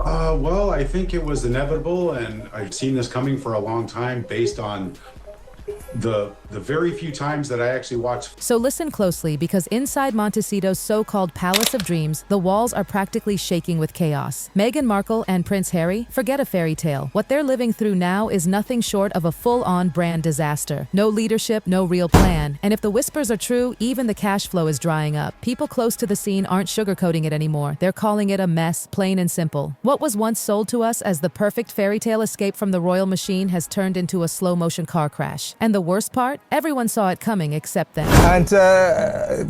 Well, I think it was inevitable, and I've seen this coming for a long time based on the very few times that I actually watched. So listen closely, because inside Montecito's so-called Palace of Dreams, the walls are practically shaking with chaos. Meghan Markle and Prince Harry, forget a fairy tale. What they're living through now is nothing short of a full-on brand disaster. No leadership, no real plan. And if the whispers are true, even the cash flow is drying up. People close to the scene aren't sugarcoating it anymore. They're calling it a mess, plain and simple. What was once sold to us as the perfect fairy tale escape from the royal machine has turned into a slow-motion car crash. And the worst part? Everyone saw it coming except them. And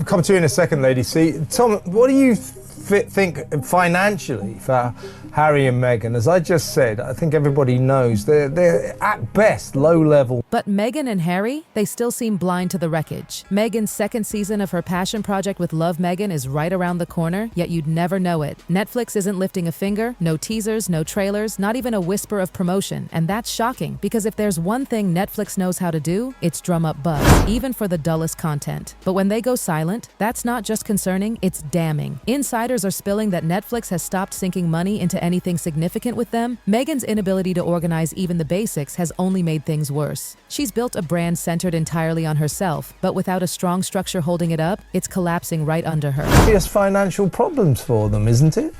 come to you in a second, Lady C. Tom, what do you think financially for Harry and Meghan? As I just said, I think everybody knows they're at best low level. But Meghan and Harry, they still seem blind to the wreckage. Meghan's second season of her passion project with Love Meghan is right around the corner, yet you'd never know it. Netflix isn't lifting a finger, no teasers, no trailers, not even a whisper of promotion. And that's shocking, because if there's one thing Netflix knows how to do, it's drum up buzz, even for the dullest content. But when they go silent, that's not just concerning, it's damning. Insiders are spilling that Netflix has stopped sinking money into anything significant with them. Meghan's inability to organize even the basics has only made things worse. She's built a brand centered entirely on herself, but without a strong structure holding it up, it's collapsing right under her. Serious financial problems for them, isn't it?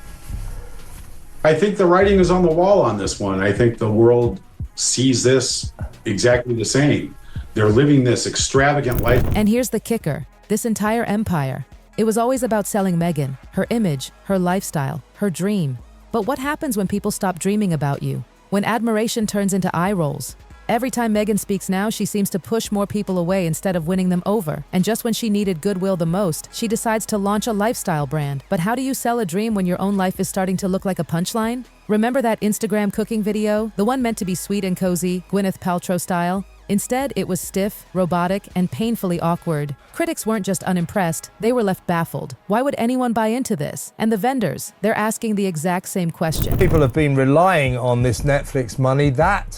I think the writing is on the wall on this one. I think the world sees this exactly the same. They're living this extravagant life. And here's the kicker. This entire empire, it was always about selling Meghan, her image, her lifestyle, her dream. But what happens when people stop dreaming about you? When admiration turns into eye rolls? Every time Meghan speaks now, she seems to push more people away instead of winning them over. And just when she needed goodwill the most, she decides to launch a lifestyle brand. But how do you sell a dream when your own life is starting to look like a punchline? Remember that Instagram cooking video? The one meant to be sweet and cozy, Gwyneth Paltrow style? Instead, it was stiff, robotic, and painfully awkward. Critics weren't just unimpressed, they were left baffled. Why would anyone buy into this? And the vendors, they're asking the exact same question. People have been relying on this Netflix money. That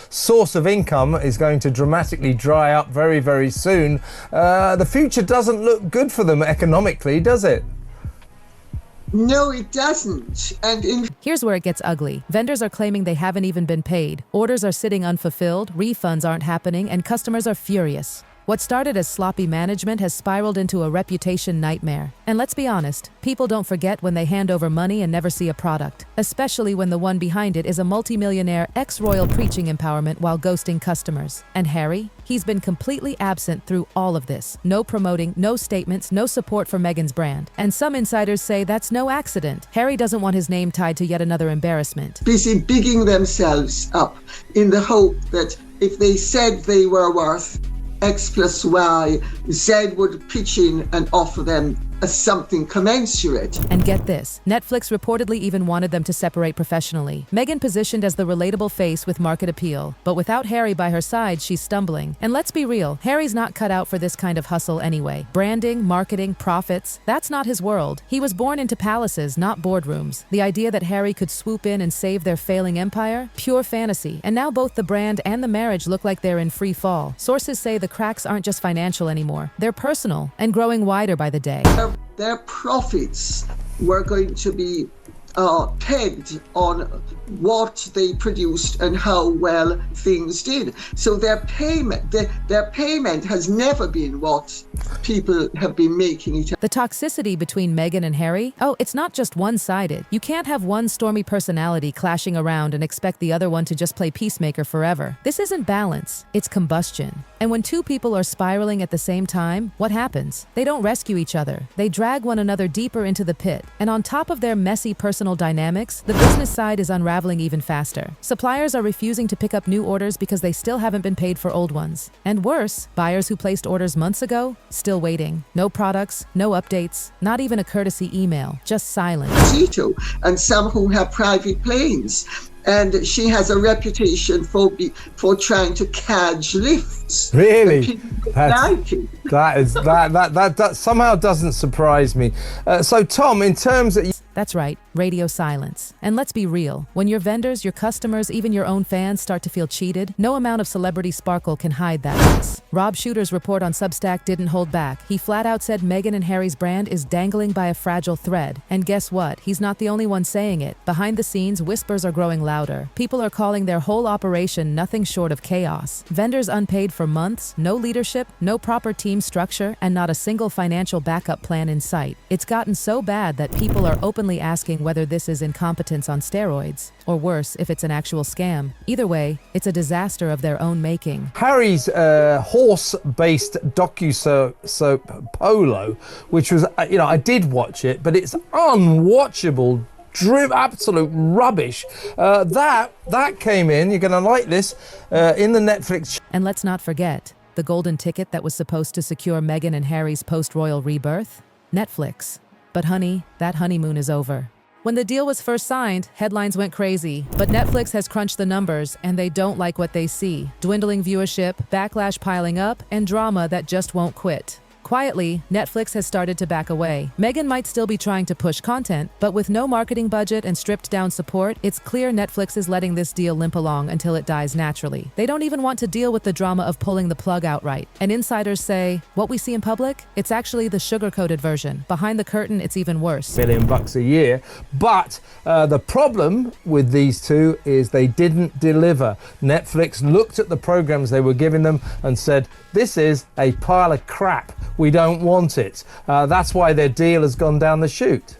source of income is going to dramatically dry up very, very soon. The future doesn't look good for them economically, does it? No, it doesn't. Here's where it gets ugly. Vendors are claiming they haven't even been paid. Orders are sitting unfulfilled, refunds aren't happening, and customers are furious. What started as sloppy management has spiraled into a reputation nightmare. And let's be honest, people don't forget when they hand over money and never see a product, especially when the one behind it is a multimillionaire ex-royal preaching empowerment while ghosting customers. And Harry? He's been completely absent through all of this. No promoting, no statements, no support for Meghan's brand. And some insiders say that's no accident. Harry doesn't want his name tied to yet another embarrassment. Busy bigging themselves up in the hope that if they said they were worth X plus Y, Z would pitch in and offer them something commensurate. And get this, Netflix reportedly even wanted them to separate professionally. Meghan positioned as the relatable face with market appeal, but without Harry by her side, she's stumbling. And let's be real, Harry's not cut out for this kind of hustle anyway. Branding, marketing, profits, that's not his world. He was born into palaces, not boardrooms. The idea that Harry could swoop in and save their failing empire? Pure fantasy. And now both the brand and the marriage look like they're in free fall. Sources say the cracks aren't just financial anymore. They're personal and growing wider by the day. Their profits were going to be pegged on what they produced and how well things did. So their payment has never been what people have been making it. The toxicity between Meghan and Harry? Oh, it's not just one-sided. You can't have one stormy personality clashing around and expect the other one to just play peacemaker forever. This isn't balance, it's combustion. And when two people are spiraling at the same time, what happens? They don't rescue each other. They drag one another deeper into the pit. And on top of their messy personal dynamics, the business side is unraveling even faster. Suppliers are refusing to pick up new orders because they still haven't been paid for old ones. And worse, buyers who placed orders months ago, still waiting. No products, no updates, not even a courtesy email, just silence. And some who have private planes. And she has a reputation for trying to cadge lifts. Really? That somehow doesn't surprise me. So Tom, in terms of... That's right. radio silence. And let's be real, when your vendors, your customers, even your own fans start to feel cheated, no amount of celebrity sparkle can hide that mess. Rob Shooter's report on Substack didn't hold back. He flat out said Meghan and Harry's brand is dangling by a fragile thread. And guess what? He's not the only one saying it. Behind the scenes, whispers are growing louder. People are calling their whole operation nothing short of chaos. Vendors unpaid for months, no leadership, no proper team structure, and not a single financial backup plan in sight. It's gotten so bad that people are openly asking whether this is incompetence on steroids, or worse, if it's an actual scam. Either way, it's a disaster of their own making. Harry's horse-based docu-soap Polo, which was, I did watch it, but it's unwatchable, absolute rubbish. That came in, you're going to like this, in the Netflix. And let's not forget, the golden ticket that was supposed to secure Meghan and Harry's post-royal rebirth? Netflix. But honey, that honeymoon is over. When the deal was first signed, headlines went crazy. But Netflix has crunched the numbers, and they don't like what they see. Dwindling viewership, backlash piling up, and drama that just won't quit. Quietly, Netflix has started to back away. Meghan might still be trying to push content, but with no marketing budget and stripped-down support, it's clear Netflix is letting this deal limp along until it dies naturally. They don't even want to deal with the drama of pulling the plug outright. And insiders say, what we see in public? It's actually the sugar-coated version. Behind the curtain, it's even worse. $1 billion a year. But the problem with these two is they didn't deliver. Netflix looked at the programs they were giving them and said, this is a pile of crap. We don't want it. That's why their deal has gone down the chute.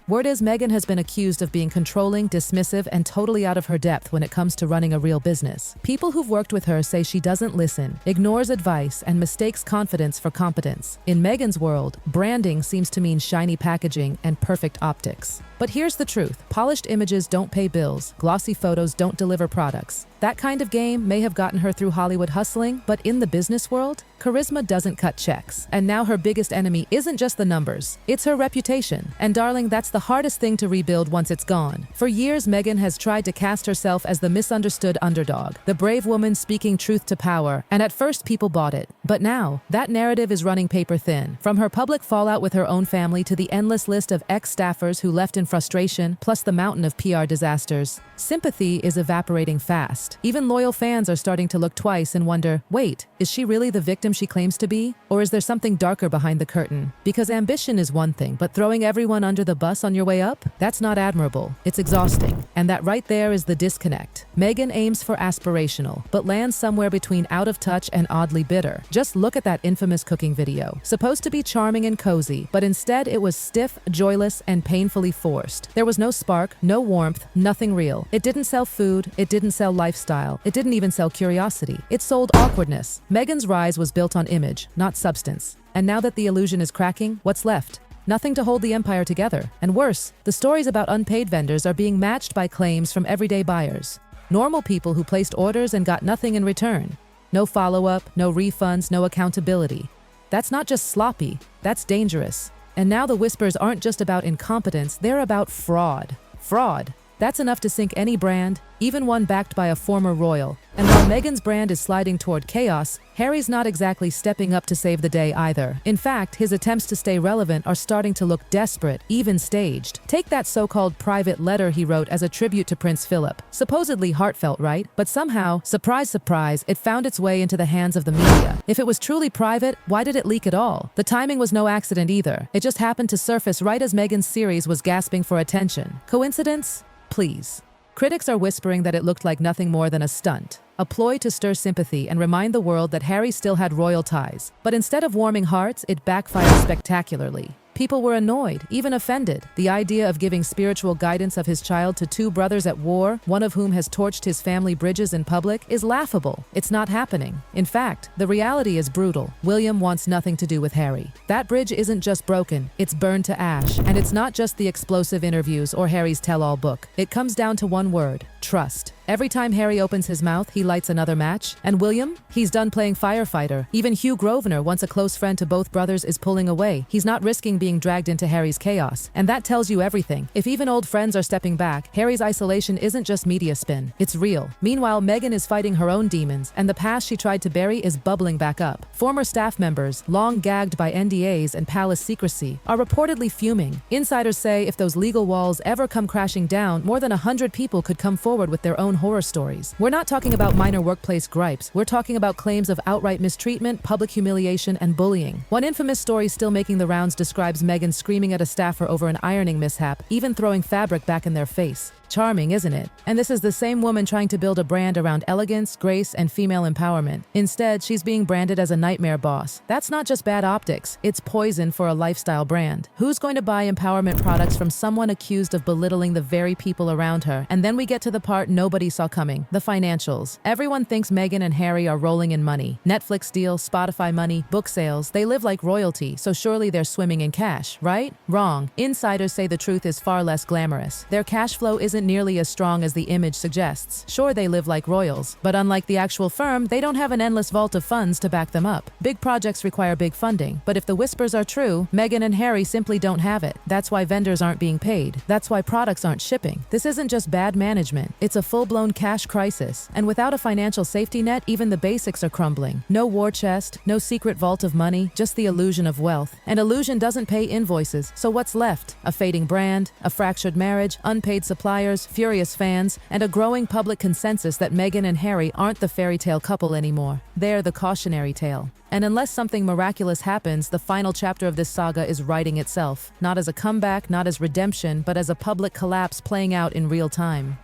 Word is Meghan has been accused of being controlling, dismissive, and totally out of her depth when it comes to running a real business. People who've worked with her say she doesn't listen, ignores advice, and mistakes confidence for competence. In Meghan's world, branding seems to mean shiny packaging and perfect optics. But here's the truth. Polished images don't pay bills. Glossy photos don't deliver products. That kind of game may have gotten her through Hollywood hustling, but in the business world, charisma doesn't cut checks. And now her biggest enemy isn't just the numbers, it's her reputation. And darling, that's the hardest thing to rebuild once it's gone. For years, Meghan has tried to cast herself as the misunderstood underdog, the brave woman speaking truth to power, and at first people bought it. But now, that narrative is running paper thin. From her public fallout with her own family to the endless list of ex-staffers who left in frustration, plus the mountain of PR disasters, sympathy is evaporating fast. Even loyal fans are starting to look twice and wonder, wait, is she really the victim she claims to be? Or is there something darker behind the curtain? Because ambition is one thing, but throwing everyone under the bus on your way up? That's not admirable. It's exhausting. And that right there is the disconnect. Meghan aims for aspirational, but lands somewhere between out of touch and oddly bitter. Just look at that infamous cooking video. Supposed to be charming and cozy, but instead it was stiff, joyless, and painfully forced. There was no spark, no warmth, nothing real. It didn't sell food, it didn't sell lifestyle, it didn't even sell curiosity. It sold awkwardness. Meghan's rise was built on image, not substance. And now that the illusion is cracking, what's left? Nothing to hold the empire together. And worse, the stories about unpaid vendors are being matched by claims from everyday buyers. Normal people who placed orders and got nothing in return. No follow-up, no refunds, no accountability. That's not just sloppy, that's dangerous. And now the whispers aren't just about incompetence, they're about fraud. Fraud. That's enough to sink any brand, even one backed by a former royal. And while Meghan's brand is sliding toward chaos, Harry's not exactly stepping up to save the day either. In fact, his attempts to stay relevant are starting to look desperate, even staged. Take that so-called private letter he wrote as a tribute to Prince Philip. Supposedly heartfelt, right? But somehow, surprise, surprise, it found its way into the hands of the media. If it was truly private, why did it leak at all? The timing was no accident either. It just happened to surface right as Meghan's series was gasping for attention. Coincidence? Please. Critics are whispering that it looked like nothing more than a stunt, a ploy to stir sympathy and remind the world that Harry still had royal ties. But instead of warming hearts, it backfired spectacularly. People were annoyed, even offended. The idea of giving spiritual guidance of his child to two brothers at war, one of whom has torched his family bridges in public, is laughable. It's not happening. In fact, the reality is brutal. William wants nothing to do with Harry. That bridge isn't just broken, it's burned to ash. And it's not just the explosive interviews or Harry's tell-all book. It comes down to one word: trust. Every time Harry opens his mouth, he lights another match. And William? He's done playing firefighter. Even Hugh Grosvenor, once a close friend to both brothers, is pulling away. He's not risking being being dragged into Harry's chaos. And that tells you everything. If even old friends are stepping back, Harry's isolation isn't just media spin. It's real. Meanwhile, Meghan is fighting her own demons, and the past she tried to bury is bubbling back up. Former staff members, long gagged by NDAs and palace secrecy, are reportedly fuming. Insiders say if those legal walls ever come crashing down, more than 100 people could come forward with their own horror stories. We're not talking about minor workplace gripes. We're talking about claims of outright mistreatment, public humiliation, and bullying. One infamous story still making the rounds describes Meghan screaming at a staffer over an ironing mishap, even throwing fabric back in their face. Charming, isn't it? And this is the same woman trying to build a brand around elegance, grace, and female empowerment. Instead, she's being branded as a nightmare boss. That's not just bad optics, it's poison for a lifestyle brand. Who's going to buy empowerment products from someone accused of belittling the very people around her? And then we get to the part nobody saw coming, the financials. Everyone thinks Meghan and Harry are rolling in money. Netflix deal, Spotify money, book sales. They live like royalty, so surely they're swimming in cash, right? Wrong. Insiders say the truth is far less glamorous. Their cash flow isn't nearly as strong as the image suggests. Sure, they live like royals, but unlike the actual firm, they don't have an endless vault of funds to back them up. Big projects require big funding, but if the whispers are true, Meghan and Harry simply don't have it. That's why vendors aren't being paid. That's why products aren't shipping. This isn't just bad management. It's a full-blown cash crisis. And without a financial safety net, even the basics are crumbling. No war chest, no secret vault of money, just the illusion of wealth. And illusion doesn't pay invoices, so what's left? A fading brand, a fractured marriage, unpaid suppliers, furious fans, and a growing public consensus that Meghan and Harry aren't the fairy tale couple anymore. They're the cautionary tale. And unless something miraculous happens, the final chapter of this saga is writing itself. Not as a comeback, not as redemption, but as a public collapse playing out in real time.